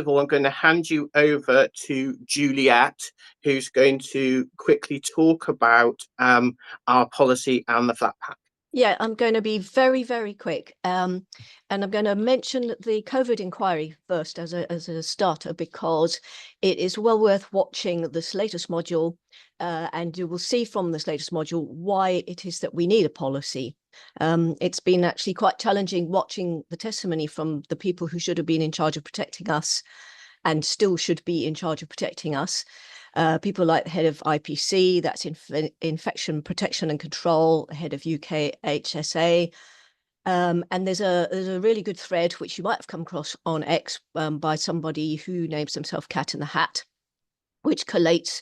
of all, I'm going to hand you over to Juliet, who's going to quickly talk about our policy and the flat pack. Yeah, I'm going to be very, very quick. And I'm going to mention the COVID inquiry first as a starter, because it is well worth watching this latest module. And you will see from this latest module why it is that we need a policy. It's been actually quite challenging watching the testimony from the people who should have been in charge of protecting us and still should be in charge of protecting us. People like the head of IPC, that's Infection Protection and Control, head of UK HSA. And there's a really good thread, which you might have come across on X, by somebody who names himself Cat in the Hat, which collates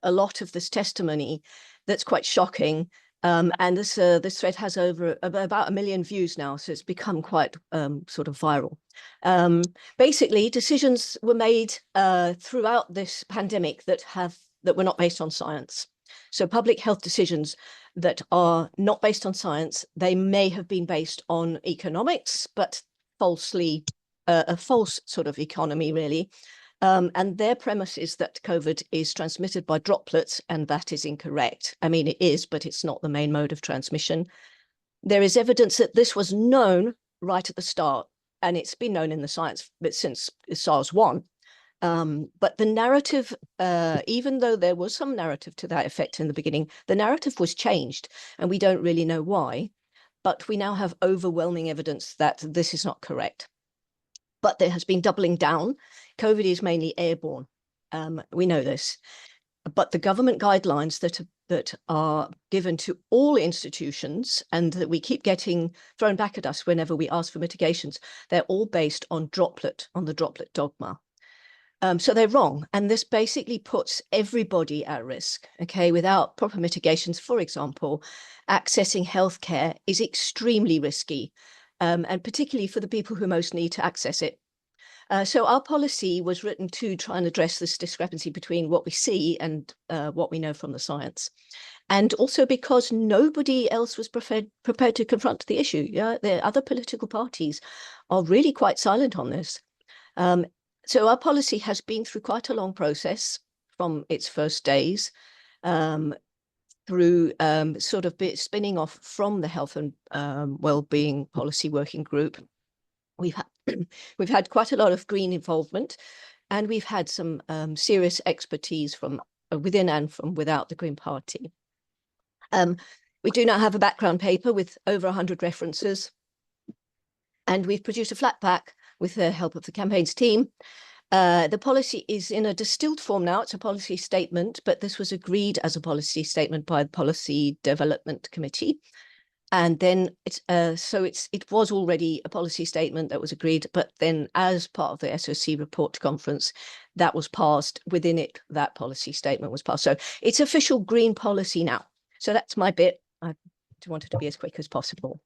a lot of this testimony that's quite shocking. And this thread has about 1 million views now, so it's become quite sort of viral. Basically, decisions were made throughout this pandemic that were not based on science. So public health decisions that are not based on science, they may have been based on economics, but falsely, a false sort of economy, really. And their premise is that COVID is transmitted by droplets, and that is incorrect. I mean, it is, but it's not the main mode of transmission. There is evidence that this was known right at the start, and it's been known in the science since SARS-1. But the narrative, even though there was some narrative to that effect in the beginning, the narrative was changed, and we don't really know why. But we now have overwhelming evidence that this is not correct. But there has been doubling down. COVID is mainly airborne. We know this. But the government guidelines that are given to all institutions and that we keep getting thrown back at us whenever we ask for mitigations, they're all based on the droplet dogma. So they're wrong. And this basically puts everybody at risk, okay? Without proper mitigations, for example, accessing healthcare is extremely risky. And particularly for the people who most need to access it. So our policy was written to try and address this discrepancy between what we see and what we know from the science. And also because nobody else was prepared to confront the issue. Yeah, the other political parties are really quite silent on this. So our policy has been through quite a long process from its first days, through sort of spinning off from the Health and Wellbeing Policy Working Group. We've had quite a lot of green involvement, and we've had some serious expertise from within and from without the Green Party. We do now have a background paper with over 100 references, and we've produced a flat pack with the help of the campaigns team. The policy is in a distilled form now. It's a policy statement, but this was agreed as a policy statement by the Policy Development Committee. And then it was already a policy statement that was agreed, but then as part of the SOC report conference, that was passed. Within it, that policy statement was passed. So it's official green policy now. So that's my bit. I wanted to be as quick as possible.